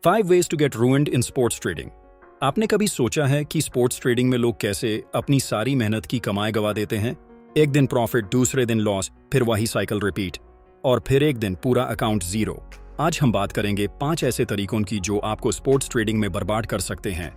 5 ways to get ruined in sports trading। आपने कभी सोचा है कि स्पोर्ट्स ट्रेडिंग में लोग कैसे अपनी सारी मेहनत की कमाई गवा देते हैं? एक दिन प्रॉफिट, दूसरे दिन लॉस, फिर वही साइकिल रिपीट, और फिर एक दिन पूरा अकाउंट जीरो। आज हम बात करेंगे 5 ऐसे तरीकों की जो आपको स्पोर्ट्स ट्रेडिंग में बर्बाद कर सकते हैं,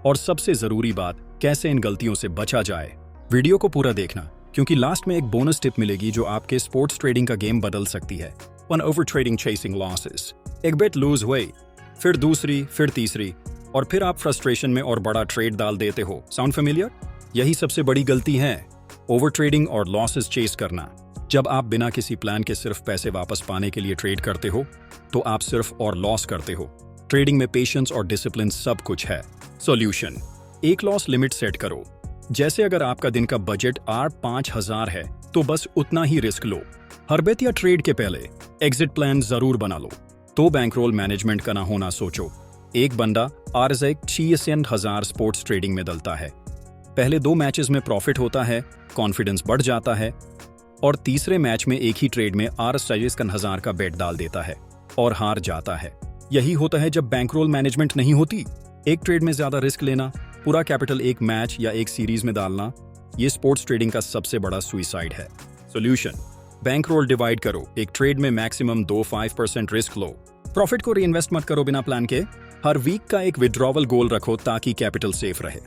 और सबसे जरूरी बात, कैसे इन गलतियों से बचा जाए। वीडियो को पूरा देखना, क्योंकि लास्ट में एक बोनस टिप मिलेगी जो आपके स्पोर्ट्स ट्रेडिंग का गेम बदल सकती है। 1 ओवर ट्रेडिंग चेसिंग लॉसेस। एक बेट लूज हुई, फिर दूसरी, फिर तीसरी, और फिर आप फ्रस्ट्रेशन में और बड़ा ट्रेड डाल देते हो। Sound familiar? यही सबसे बड़ी गलती है, ओवर ट्रेडिंग और लॉसेस चेस करना। जब आप बिना किसी प्लान के सिर्फ पैसे वापस पाने के लिए ट्रेड करते हो, तो आप सिर्फ और लॉस करते हो। ट्रेडिंग में पेशेंस और डिसिप्लिन सब कुछ है। सॉल्यूशन: एक लॉस लिमिट सेट करो। जैसे अगर आपका दिन का बजट $5000 है, तो बस उतना ही रिस्क लो। हर बेट या ट्रेड के पहले एग्जिट प्लान जरूर बना लो। तो बैंकरोल मैनेजमेंट का ना होना सोचो। एक बंदा $60,000 स्पोर्ट्स ट्रेडिंग में डलता है। पहले 2 मैचेस में प्रॉफिट होता है, कॉन्फिडेंस बढ़ जाता है, और तीसरे मैच में एक ही ट्रेड में $60,000 का बेट डाल देता है और हार जाता है। यही होता है जब बैंकरोल मैनेजमेंट नहीं होती। एक ट्रेड में ज्यादा रिस्क लेना, पूरा कैपिटल एक मैच या एक सीरीज में डालना, ये स्पोर्ट्स ट्रेडिंग का सबसे बड़ा सुइसाइड है। सॉल्यूशन: बैंकरोल डिवाइड करो। एक ट्रेड में मैक्सिमम 5% रिस्क लो। प्रॉफिट को रीइन्वेस्ट मत करो बिना प्लान के। हर वीक का एक विड्रॉवल गोल रखो ताकि कैपिटल सेफ रहे।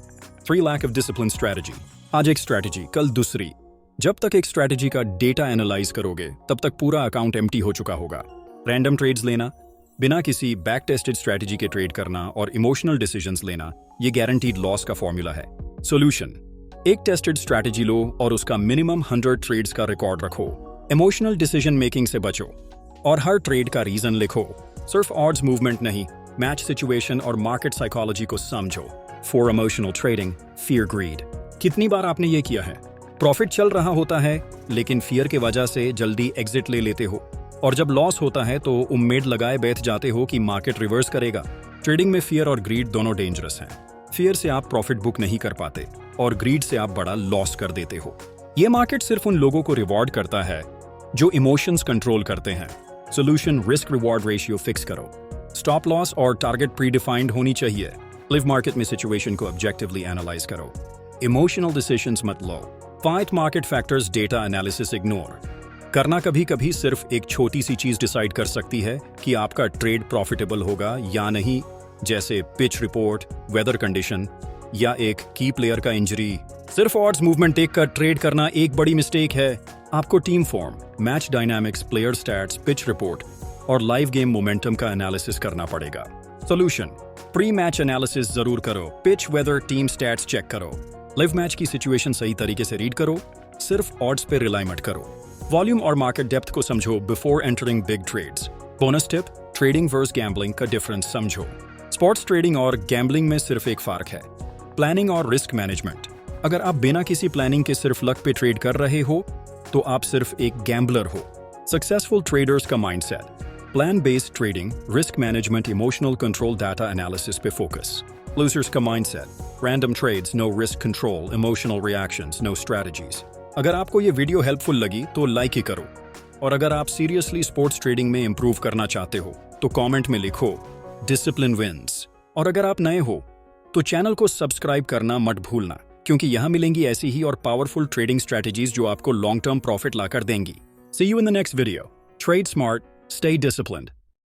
3 lack of discipline strategy। आज एक स्ट्रैटेजी, कल दूसरी। जब तक एक स्ट्रैटेजी का डेटा एनालाइज करोगे, तब तक पूरा अकाउंट एम्प्टी हो चुका होगा। रैंडम ट्रेड्स लेना, बिना किसी बैक टेस्टेड स्ट्रैटेजी के ट्रेड करना और इमोशनल डिसीजंस लेना, ये गारंटीड लॉस का फॉर्मूला है। सॉल्यूशन: एक टेस्टेड स्ट्रैटेजी लो और उसका मिनिमम 100 ट्रेड्स का रिकॉर्ड रखो। इमोशनल डिसीजन मेकिंग से बचो और हर ट्रेड का रीजन लिखो। सिर्फ ऑड्स मूवमेंट नहीं, मैच सिचुएशन और मार्केट साइकोलॉजी को समझो। For emotional trading, fear greed. कितनी बार आपने ये किया है? प्रॉफिट चल रहा होता है, लेकिन फियर की वजह से जल्दी एग्जिट ले लेते हो, और जब लॉस होता है तो उम्मीद लगाए बैठ जाते हो कि मार्केट रिवर्स करेगा। ट्रेडिंग में फियर और ग्रीड दोनों डेंजरस हैं। फियर से आप प्रॉफिट बुक नहीं कर पाते, और ग्रीड से आप बड़ा लॉस कर देते हो। ये मार्केट सिर्फ उन लोगों को रिवॉर्ड करता है जो इमोशंस कंट्रोल करते हैं। Solution: risk reward ratio fix करो। स्टॉप लॉस और टारगेट प्री डिफाइंड होनी चाहिए। लिव मार्केट में सिचुएशन को ऑब्जेक्टिवली एनालाइज करो। इमोशनल डिसीजंस मत लो। Fight market factors, data analysis ignore करना। कभी कभी सिर्फ एक छोटी सी चीज डिसाइड कर सकती है कि आपका ट्रेड प्रॉफिटेबल होगा या नहीं, जैसे पिच रिपोर्ट, वेदर कंडीशन, या एक की प्लेयर का इंजरी। सिर्फ ऑड्स मूवमेंट देखकर ट्रेड करना एक बड़ी मिस्टेक है। आपको team form, match dynamics, player stats, pitch report और लाइव गेम मोमेंटम का एनालिसिस करना पड़ेगा। सॉल्यूशन: प्री मैच एनालिसिस जरूर करो। Pitch, weather, team stats check करो। लाइव मैच की सिचुएशन सही तरीके से रीड करो। सिर्फ ऑड्स पे रिलाई मत करो। वॉल्यूम और मार्केट डेप्थ को समझो before entering big trades. Bonus tip: trading versus gambling का डिफरेंस समझो। स्पोर्ट्स ट्रेडिंग और गैम्बलिंग में सिर्फ एक फर्क है, प्लानिंग और रिस्क मैनेजमेंट। अगर आप बिना किसी प्लानिंग के सिर्फ लक पे ट्रेड कर रहे हो, तो आप सिर्फ एक गैम्बलर हो। सक्सेसफुल ट्रेडर्स का mindset: plan based trading, risk management, emotional control, data analysis पे फोकस। लूजर्स का mindset: random trades, no risk control, emotional reactions, no strategies. अगर आपको ये वीडियो हेल्पफुल लगी तो लाइक ही करो, और अगर आप सीरियसली स्पोर्ट्स ट्रेडिंग में इंप्रूव करना चाहते हो तो कमेंट में लिखो डिसिप्लिन विंस। और अगर आप नए हो तो चैनल को सब्सक्राइब करना मत भूलना, क्योंकि यहाँ मिलेंगी ऐसी ही और पावरफुल ट्रेडिंग स्ट्रैटेजीज जो आपको लॉन्ग टर्म प्रॉफिट लाकर देंगी। See you in the next video. Trade smart, stay disciplined.